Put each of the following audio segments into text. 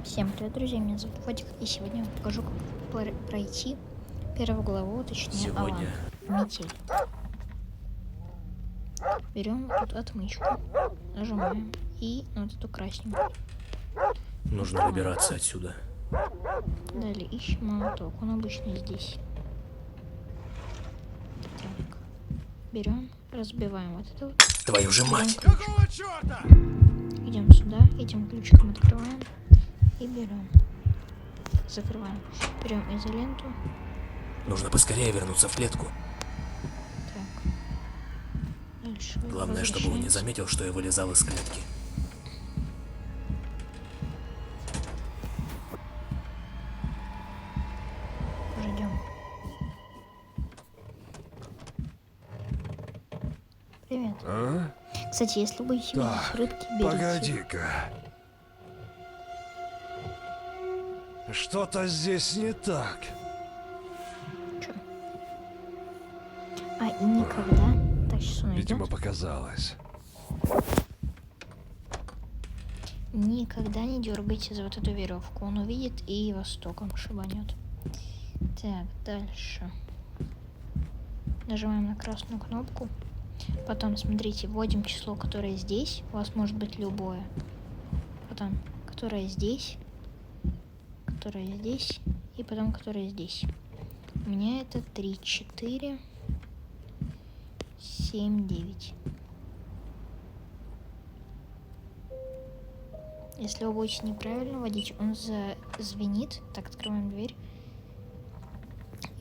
Всем привет, друзья, меня зовут Вадик, и сегодня я вам покажу, как пройти первую главу, точнее, Сегодня Метель. Берем тут отмычку, нажимаем, и на вот эту красненькую. нужно выбираться отсюда. Далее ищем молоток, он обычно здесь. Так, берем, разбиваем вот это вот. Твою же мать! Какого черта? Идем сюда, этим ключиком открываем и берем. Закрываем. Берем изоленту. Нужно поскорее вернуться в клетку. Так. Дальше Главное, чтобы он не заметил, что я вылезал из клетки. Ждем. Привет. А? Кстати, если будете видеть рыбки, берите. Погоди-ка. Что-то здесь не так. Чё? И никогда. Так, сейчас он Видимо, идет. показалось. Никогда не дергайте за вот эту веревку. Он увидит и вас током шибанет. Так, дальше. Нажимаем на красную кнопку. Потом, смотрите, вводим число, которое здесь. У вас может быть любое. Потом, которое здесь. Которое здесь. И потом, которое здесь. У меня это 3, 4, 7, 9. Если вы будете неправильно вводить, он зазвенит. Так, открываем дверь.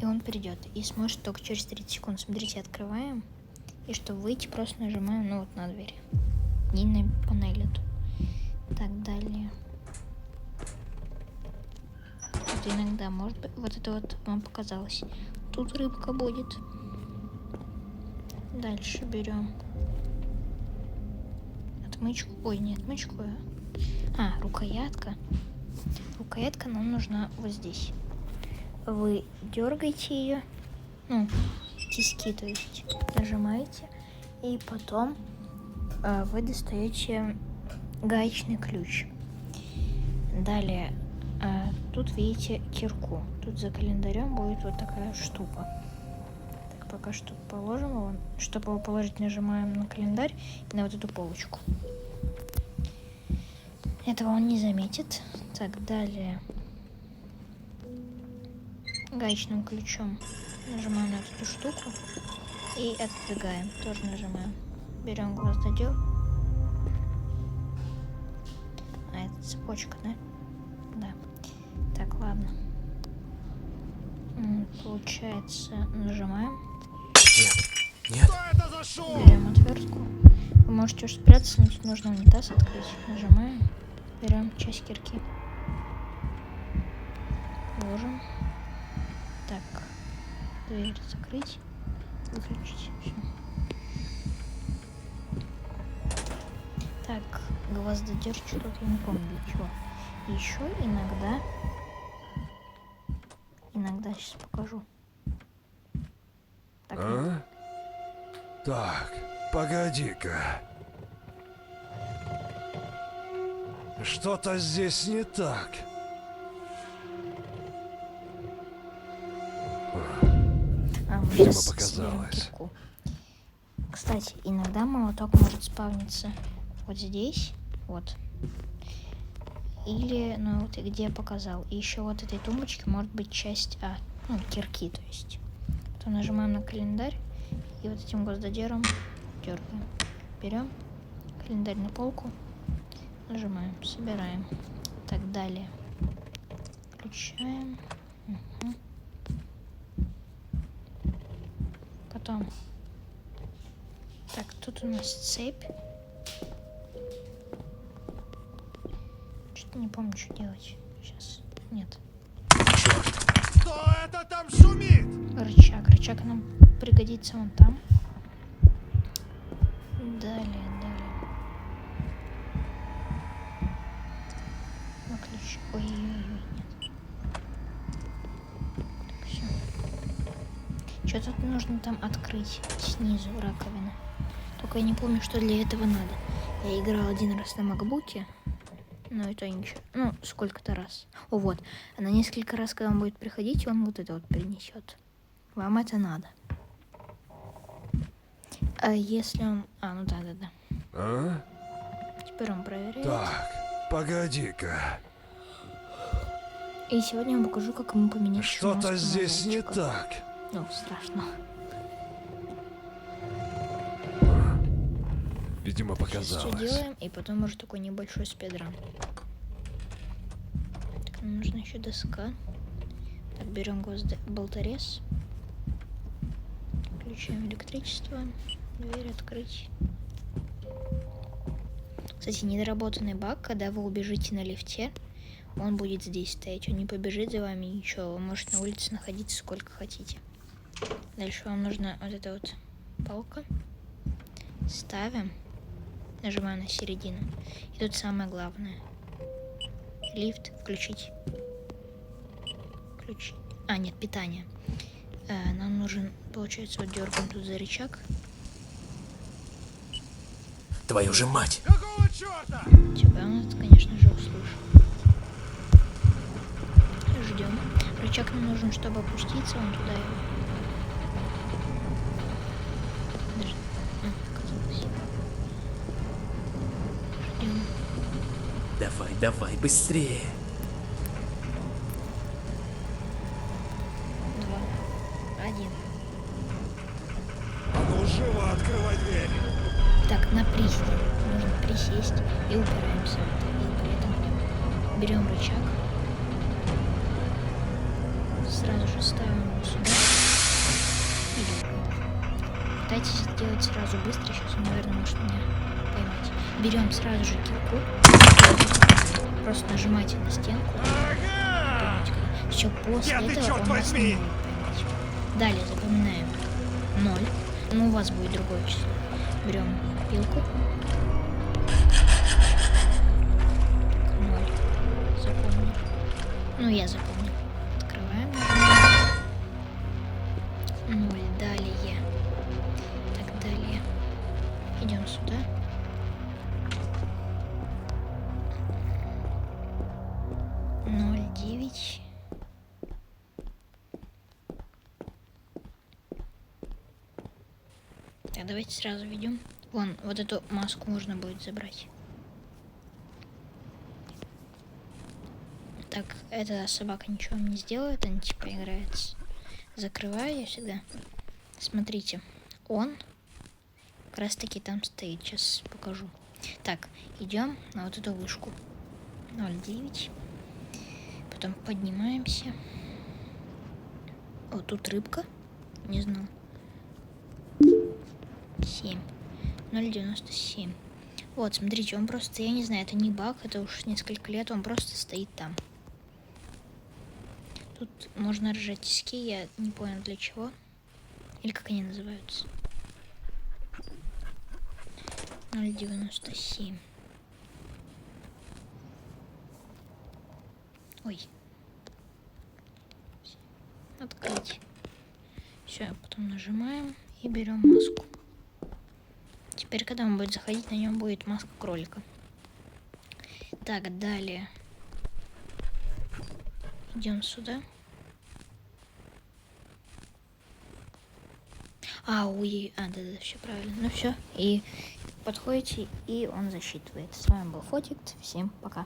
И он придет. И сможет только через 30 секунд. Смотрите, открываем. И чтобы выйти, просто нажимаем, ну вот, на дверь. Не на панель эту. Так, далее. Вот иногда, может быть, вот это вот вам показалось. Тут рыбка будет. Дальше берем отмычку. Ой, не отмычку. Рукоятка. Рукоятка нам нужна вот здесь. Вы дергаете ее, ну, тиски, то есть нажимаете, и потом вы достаете гаечный ключ. Далее тут видите кирку. Тут за календарем будет вот такая штука. Так, пока что положим его. Чтобы его положить, нажимаем на календарь и на вот эту полочку. Этого он не заметит. Так, далее. Гаечным ключом нажимаем на эту штуку и отодвигаем. Тоже нажимаем. Берем гвоздодер. Это цепочка, да? Да. Так, ладно. Получается, нажимаем. Нет. Что это за шум? Берем отвертку. Вы можете уже спрятаться, но тут нужно унитаз открыть. Нажимаем. Берем часть кирки. Ложим. Так. Дверь закрыть. Выключить. Все. Так, гвоздодер, что-то я не помню для чего. Еще иногда сейчас покажу. Так, нет. Так, погоди-ка. Что-то здесь не так. Мы Видимо, сейчас показалось. соберем кирку. Кстати, иногда молоток может спавниться вот здесь, вот. Или, ну вот где я показал. И еще вот этой тумбочки может быть часть кирки, то есть. То нажимаем на календарь и вот этим гвоздодером дергаем. Берем календарь на полку, нажимаем, собираем. Так, далее. Включаем. Угу. Потом. Так, тут у нас цепь. Что-то не помню, что делать. Сейчас. Нет. Что это там шумит? Рычаг. Рычаг нам пригодится вон там. Далее. Выключи. Ой-ой-ой, нет. Так, все. Что-то нужно там открыть снизу раковины. Только я не помню, что для этого надо. Я играл один раз на макбуке. но это ничего. Ну, сколько-то раз. О, вот. А на несколько раз, когда он будет приходить, он вот это вот перенесет. Вам это надо. А если он... А, ну да. А? Теперь он проверяет. Так, погоди-ка. И сегодня я вам покажу, как ему поменять Что-то маску на здесь не зайчика. так. Ну, страшно. Видимо, Все показалось. делаем, и потом уже такой небольшой спидран. Так, нам нужна еще доска. Так, берем болторез. Включаем электричество. Дверь открыть. Кстати, недоработанный баг, когда вы убежите на лифте, он будет здесь стоять, он не побежит за вами, ничего, вы можете на улице находиться сколько хотите. Дальше вам нужна вот эта вот палка. Ставим, нажимаем на середину. И тут самое главное. Лифт включить. Включить. А, нет, питание. Нам нужен, получается, вот дергаем тут за рычаг. Твою же мать! Какого черта? Тебя он это, конечно же, услышал. Ждем. Рычаг нам нужен, чтобы опуститься, он туда его. Даже... оказалось. Ждем. Давай, быстрее! 2, 1. А ну живо открывай дверь. Так, на приседе. Нужно присесть и упираемся в это. И при этом берем рычаг. Сразу же ставим его сюда. И дергаем. Пытайтесь сделать сразу быстро. Сейчас он, наверное, может меня поймать. Берем сразу же кирку. Просто нажимайте на стенку. Все, после Я ты, этого черт он вас возьми! не может поймать. Далее запоминаем 0. Ну, у вас будет другое число. Берем пилку. 0. Запомнил. Ну, я запомнил. Открываем. 0. Далее. Так, далее. Идем сюда. 0,9. Так, давайте сразу ведем. Вон, вот эту маску можно будет забрать. Так, эта собака ничего не сделает, она типа играется. Закрываю я всегда. Смотрите, он как раз таки там стоит. Сейчас покажу. Так, идем на вот эту вышку. 0,9. Потом поднимаемся. Вот тут рыбка. Не знал. 7. 0,97. Вот, смотрите, он просто, я не знаю, это не баг, это уж несколько лет, он просто стоит там. Тут можно ржать тиски, я не понял для чего. Или как они называются. 0,97. Ой. Открыть. Все, потом нажимаем и берем маску. Теперь, когда он будет заходить, на нем будет маска кролика. Так, далее. Идем сюда. Да, все правильно. Ну все. И подходите, и он засчитывает. С вами был Фотик. Всем пока.